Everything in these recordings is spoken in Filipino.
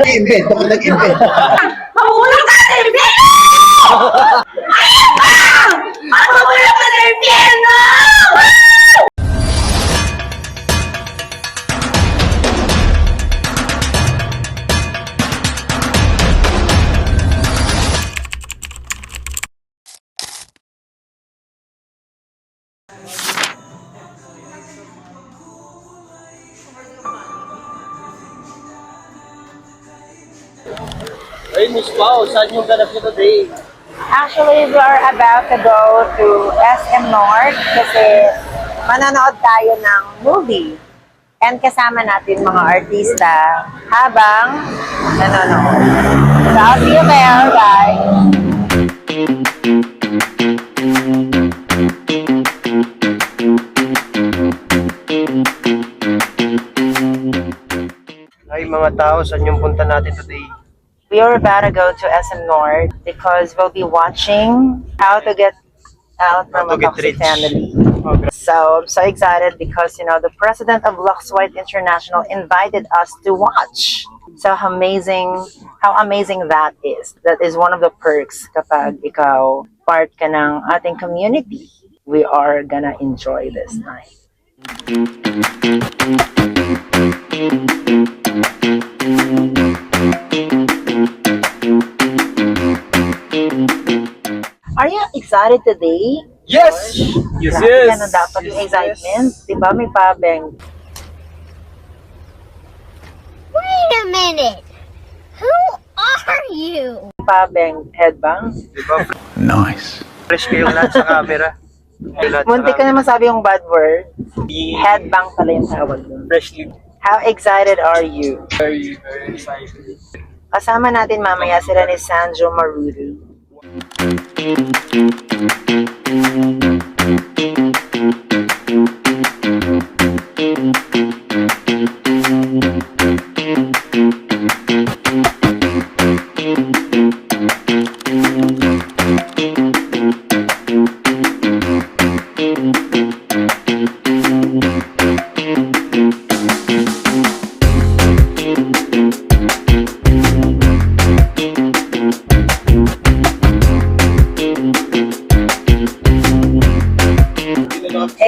nag-i-invent. Bakit nag-invent? Mahulog ka sa impyerno! Ayun ba? Mahulog ka sa impyerno! Hey, Miss Pao, saan yung ganap niyo today? Actually, we are about to go to SM North kasi manonood tayo ng movie. And kasama natin mga artista habang nanonood. So, I'll see you there, guys. Ay, mga tao, saan yung punta natin today? We are about to go to SM North because we'll be watching How to Get Out from How a to Get Toxic Rich. Family. Okay. So I'm so excited because the president of Lux White International invited us to watch. So how amazing that is. That is one of the perks kapag ikaw part ka ng ating community. We are gonna enjoy this night. Are you excited today? Yes! Yes, Grabe ka na dapat yung excitement. Diba may pabeng? Wait a minute! Who are you? Pabeng headbang? Diba? Nice. Fresh kayong lahat sa camera. Muntik ka na masabi yung bad word. Headbang pala yung tawag doon. Freshly. How excited are you? Very excited. Kasama natin mamaya sila ni Sandro Maruru.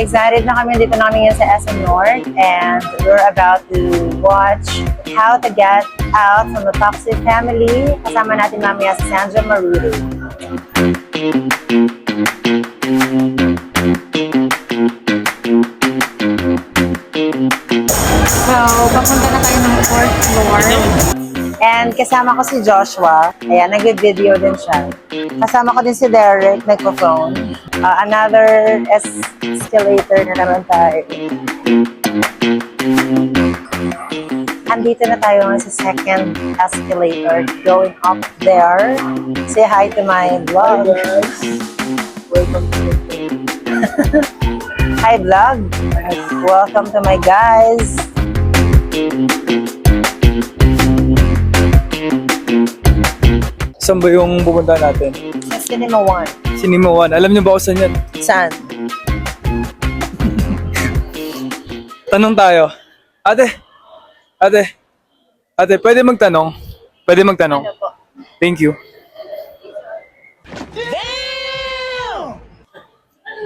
Excited na kami, dito namin yan sa SM North and we're about to watch How to Get Out from a Toxic Family. Kasama natin mamaya si Sandra Maruru. So, papunta na tayo ng 4th floor. And kasama ko si Joshua. Ayan, nag-video din siya. Kasama ko din si Derek, nagpo-phone. Another escalator na naman tayo. Andito na tayo ngayon sa second escalator. Going up there. Say hi to my vlog. Welcome to the Hi vlog. Welcome to my guys. Saan ba yung pupunta natin? Sa Cinema 1. Cinema 1. Alam niyo ba kung saan yan? Saan? Tanong tayo. Ate, pwede magtanong? Pwede magtanong? Ano po? Thank you.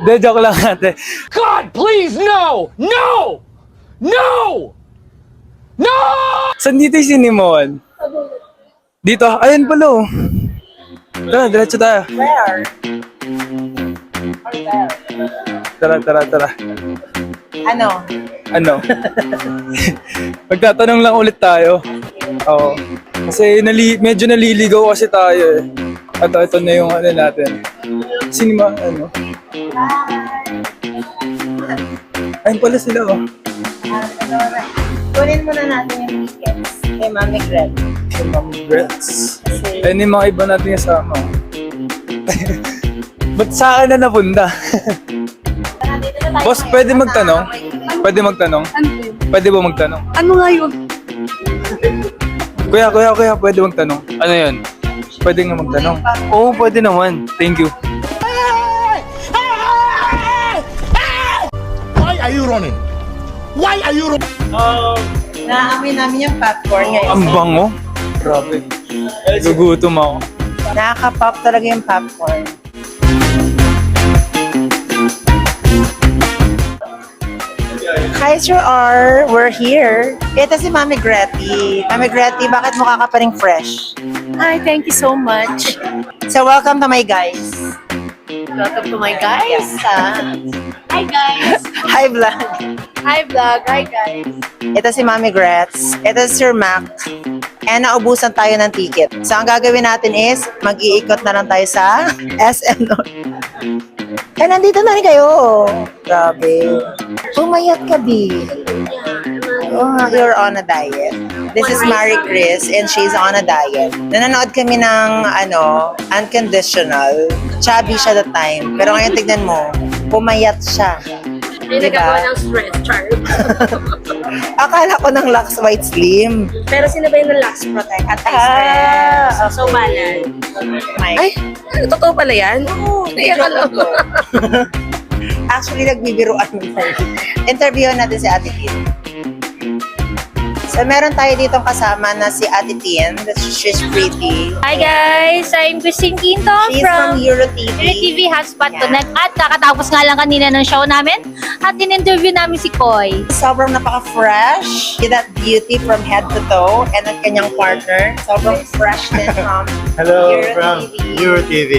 De, joke lang ate. God, please, no! No! No! No! Saan dito yung Cinema 1? Dito? Ayan pala oh. Tara, diretso tayo. Where? Tara. Ano? Magtatanong lang ulit tayo. Oo. Kasi medyo naliligaw kasi tayo eh. Ito na yung ano natin. Cinema, ano? Ayun pala sila oh. Kunin muna natin yung tickets kay Mami Greg. Congrats. Kasi Ayun yung mga iba natin kasama. Ba't sa akin na napunta? nandito na tayo. Boss, pwede magtanong? Pwede magtanong? Pwede ba magtanong? Ano nga yun? Kuya, pwede magtanong? Ano yun? Pwede nga magtanong? Oo, pwede naman. Thank you. Why are you running? Why are you running? Naamoy namin yung popcorn ngayon. Ang bango. Grabe. Gugutom ako. Nakaka-pop talaga yung popcorn. Hi, Sir R. We're here. Ito si Mami Gretty. Mami Gretty, bakit mukha ka pa rin fresh? Hi, thank you so much. So, welcome to my guys. Welcome to my guys. Hi guys. Hi, vlog. Hi vlog. Hi guys. Ito si Mami Gretz. Ito si Sir Mac. And naubusan tayo ng ticket. So, ang gagawin natin is, mag-iikot na lang tayo sa SM North. Eh, nandito na rin kayo. Grabe. Pumayat ka, B. Oh, you're on a diet. This is Marie Chris and she's on a diet. Nanonood kami ng, unconditional. Chubby siya that time. Pero ngayon tignan mo, pumayat siya. Hindi Diba? nagagawa ng stress, char. Akala ko ng Lux White Slim. Pero sino ba yung Lux Protect at Ah, So, malay. Ay, Totoo pala yan? Oo. Naiyak ka lang. actually, nagbibiruan mo tayo. Interviewin natin si Ate Tin. So, meron tayo ditong kasama na si Ate Tin. She's pretty. Hi guys! I'm Christine Quinto She's from from EuroTV. TV Hotspot Yeah. Connect at kakatapos nga lang kanina ng show namin at in-interview namin si Koy. Sobrang napaka-fresh. See that beauty from head to toe. And ang kanyang partner. Sobrang fresh din from Hello EuroTV. from EuroTV.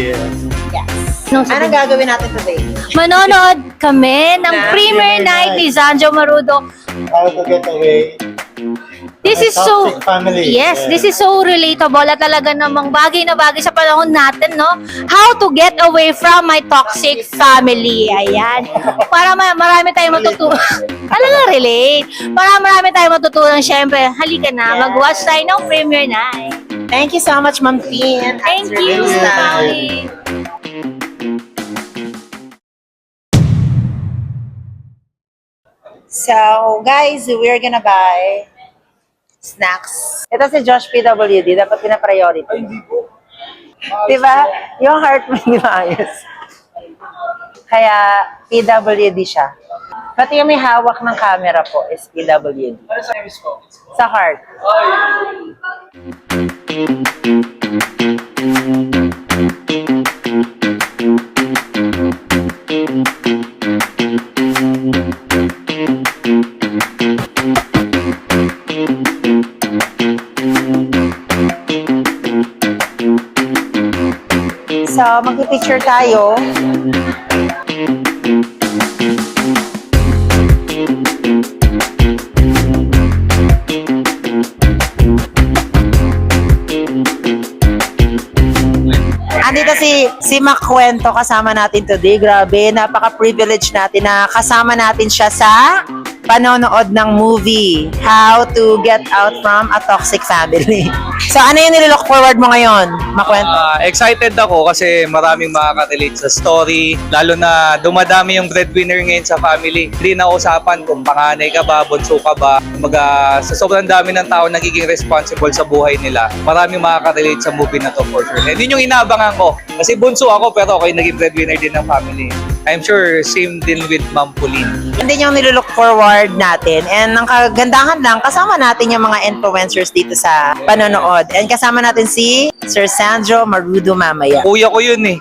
Yes. No, Anong gagawin natin today? Manonood kami ng Na? premiere night ni Zanjo Marudo. How to get away. This My is so... toxic family. Yes, Yeah. this is so relatable at talaga namang bagay na bagay sa panahon natin, no? How to get away from my toxic family. Ayan. Para marami tayong matutunan. Talaga relate. Para marami tayong matutunan, syempre, halika na, mag-watch tayo ng premiere night. Thank you so much, Ma'am Tin. Thank you, Molly. So, guys, we're gonna buy snacks. Ito si Josh PWD, dapat pina-priority. Ay, hindi po. Diba? Yung heart mo, hindi maayos. Kaya, PWD siya. Pati yung may hawak ng camera po is PWD. Ano sa service ko? Sa heart. So, magpipicture tayo. Andito si Mac Cuento kasama natin today. Grabe, napaka-privilege natin na kasama natin siya sa panonood ng movie, How to Get Out from a Toxic Family. So, ano yung nililook forward mo ngayon, Mac Cuento? Excited ako kasi maraming makaka-relate sa story. Lalo na dumadami yung breadwinner ngayon sa family. Hindi na usapan kung panganay ka ba, bunso ka ba. Sa sobrang dami ng tao nagiging responsible sa buhay nila. Maraming makaka-relate sa movie na to for sure. And yun yung inaabangan ko. Kasi bunso ako pero ako yung naging breadwinner din ng family. I'm sure same din with Ma'am Pauline. Hindi yung nililook forward natin. And ang kagandahan lang, kasama natin yung mga influencers dito sa panonood. And kasama natin si Sir Sandro Marudo mamaya. Kuya ko yun eh.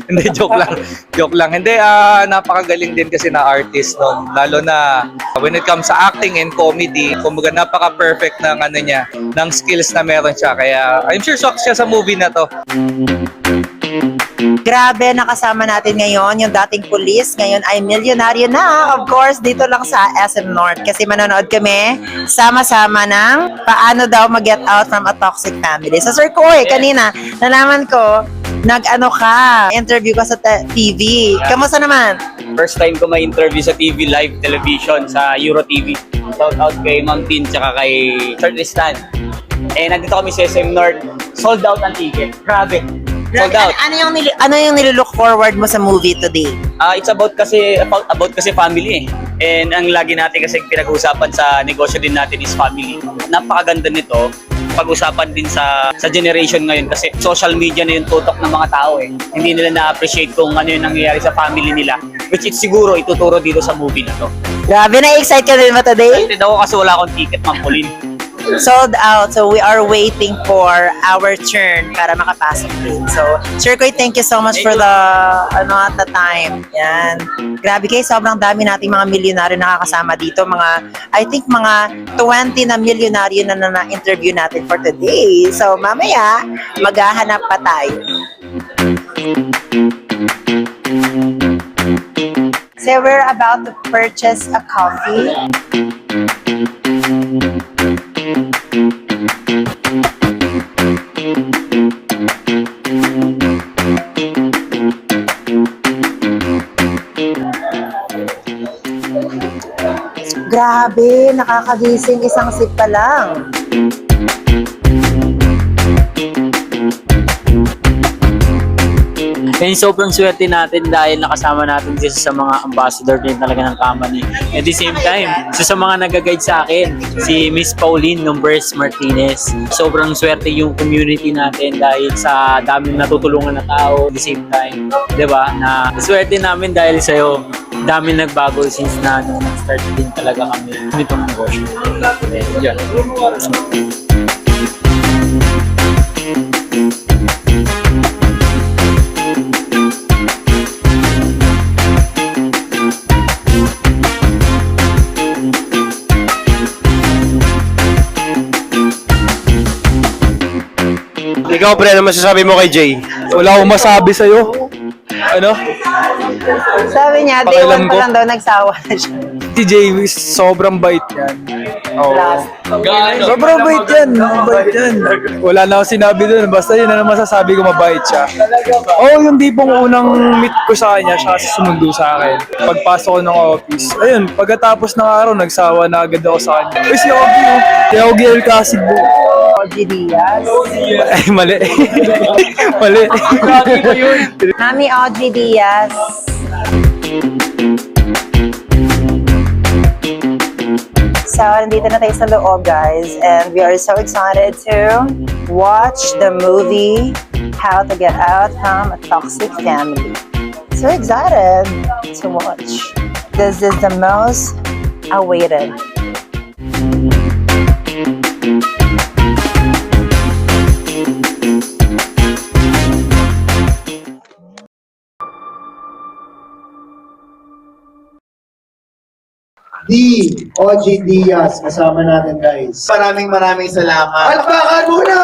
Hindi, joke lang. Joke lang. Hindi, napakagaling din kasi na artist nun. Lalo na when it comes sa acting and comedy, kumbaga napaka-perfect ng ano niya, ng skills na meron siya. Kaya I'm sure shocked siya sa movie na to. Grabe, nakasama natin ngayon yung dating pulis. Ngayon ay milyonaryo na. Of course, dito lang sa SM North. Kasi manonood kami sama-sama ng paano daw mag-get out from a toxic family. So, Sir Koy, kanina, nalaman ko, nag-ano ka, interview ka sa TV. Kamusta naman? First time ko ma-interview sa TV, live television sa EuroTV. Shout out kay Ma'am Tin tsaka kay Sir Tristan. Nandito kami sa SM North. Sold out ang ticket. Grabe. Sold out. Ano yung nililook forward mo sa movie today? It's about kasi family eh. And ang lagi natin kasi pinag-uusapan sa negosyo din natin is family. Napakaganda nito. Pag-usapan din sa generation ngayon kasi social media na yung tutok ng mga tao eh. Hindi nila na-appreciate kung ano yung nangyayari sa family nila. Which is siguro ituturo dito sa movie na to. Grabe, na-excite ka din ba today? Excited ako kasi wala akong ticket, Ma'am Pauline. sold out. So we are waiting for our turn para makapasok din. So, Sir Koy, thank you so much for the, at the time. Yan. Grabe kayo, sobrang dami nating mga milyonaryo nakakasama dito. I think mga 20 na milyonaryo na na-interview natin for today. So, mamaya, maghahanap pa tayo. So, we're about to purchase a coffee. Grabe, nakakagising isang sip pa lang. And sobrang swerte natin dahil nakasama natin dito sa mga ambassador din talaga ng company. At the same time, sa mga nag-guide sa akin, si Miss Pauline Numbers Martinez. Sobrang swerte yung community natin dahil sa daming natutulungan na tao at the same time. Diba? Na swerte namin dahil sa'yo. Daming nagbago since na nung nag-start din talaga kami nitong negosyo. And yun. Ikaw, pre, ano masasabi mo kay Jay? Wala akong masabi sa'yo. Ano? Sabi niya, day Pakialam 1 pa ko. lang daw nagsawa na siya. Si Jay, sobrang bait yan. Oo. Last. Sobrang bait yan. Mabait yan. Wala na akong sinabi doon. Basta yun na lang masasabi ko, mabait siya. Oo, yung tipong unang meet ko sa kanya, siya kasi sumundo sa akin. Pagpasok ko ng office. Ayun, pagkatapos ng araw, nagsawa na agad ako sa kanya. Uy, si Ogie, oh. Si Ogie El Casibo. Ogie Diaz. Ay, mali. Mali. Mami Audrey Diaz. So, nandito na tayo sa loob, guys. And we are so excited to watch the movie How to Get Out from a Toxic Family. So excited to watch. This is the most awaited. OG Diaz, kasama natin, guys. Maraming salamat. Palakpakan muna!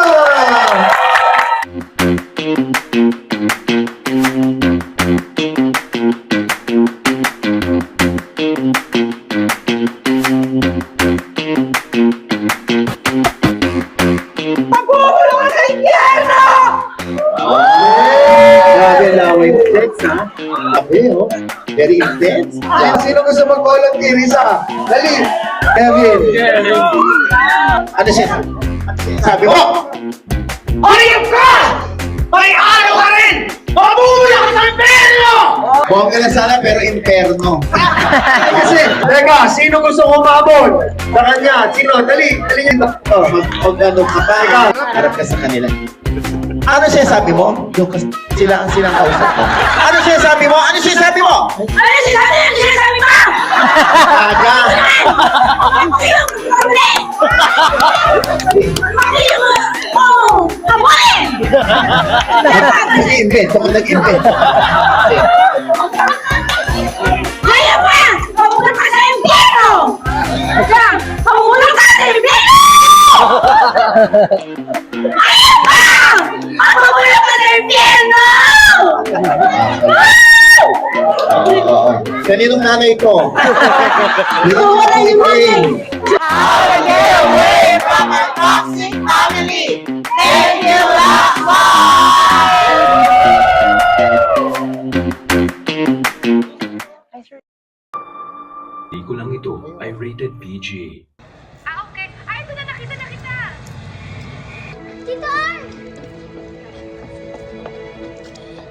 Grabe, laway mo, Dex, ha? Grabe, oh. Very intense. Sino gusto mag-volunteer? Isa. Dali. Kevin. Ano siya? Sabi mo? Ayop ka! May araw ka rin! Mabuhay ka sa impyerno! Bongga na sana pero inferno. Kasi, teka, sino gusto kumabot? Sa kanya, sino? Dali. Dali niya. Mag-ano ka pa. Harap ka sa kanila. Ano siya sabi mo? Yung silang kausap mo. Ano siya sabi mo? Ano siya sabi mo? Ano sinasabi mo? Aga. Oh! Kamuin! Nag-invent. Ako nag-invent. Kaya pa! Mabuhay ka sa impyerno! Mabuhay ka sa impyerno! Ayun pa! Mabuhay ka sa impyerno! Kaninong nanay ko? Wala yung nanay. Pelikulang ito ay rated PG. Okay. Ay, ito na, nakita na kita! Tito Ar!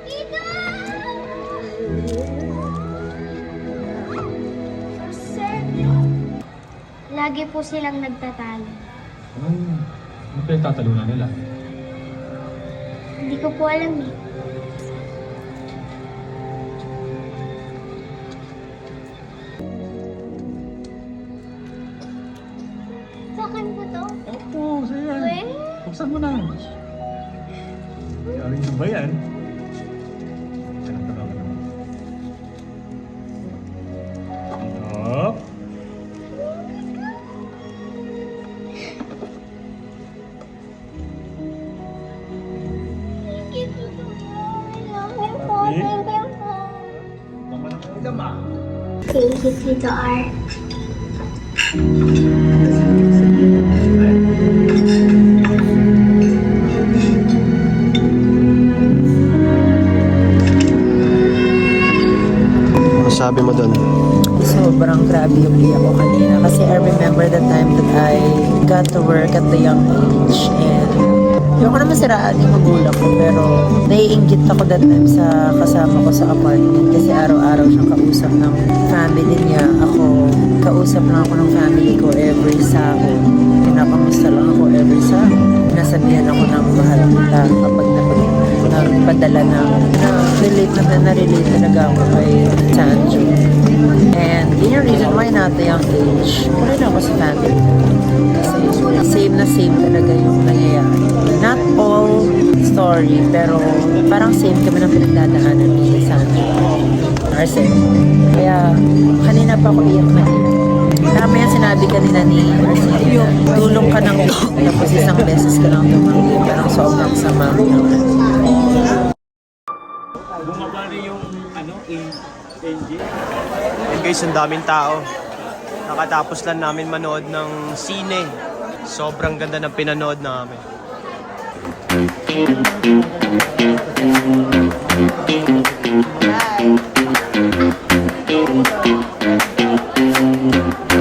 Tito! Sir, lagi po silang nagtatalo. Ano pinagtatalunan nila? Hindi ko po alam eh. akin ba to? Opo, sa'yo yan. Weh? Buksan mo na. Yarin mo ba yan? Up. Thank you, Tito. Thank you po. Thank you po. Thank you, Tito Art. Sabi mo doon? Sobrang grabe yung iyak ko kanina kasi I remember the time that I got to work at the young age and yung ko naman siraan yung magulang ko pero naiinggit ako that time sa kasama ko sa apartment kasi araw-araw siyang kausap ng family niya. Ako, kausap lang ako ng family ko every sahod. Pinakamusta lang ako every sahod. Nasabihan ako ng mahal kita kapag nagpadala ng na-relate talaga ako kay Sanjo. And yun yung reason why not the young age, muna na ako sa family. Kasi same talaga yung nangyayari. Not all story, pero parang same kami ng pinagdadaanan ni Sanjo. Arcelo. Kaya kanina pa ako iyak na iyak. Tama yan sinabi kanina ni Arcelo. Tulong ka ng tapos isang beses ka lang tumanggi. Parang sobrang sama. Bumaba rin yung engine. And guys, ang daming tao. Nakatapos lang namin manood ng sine. Sobrang ganda ng pinanood namin. Bye!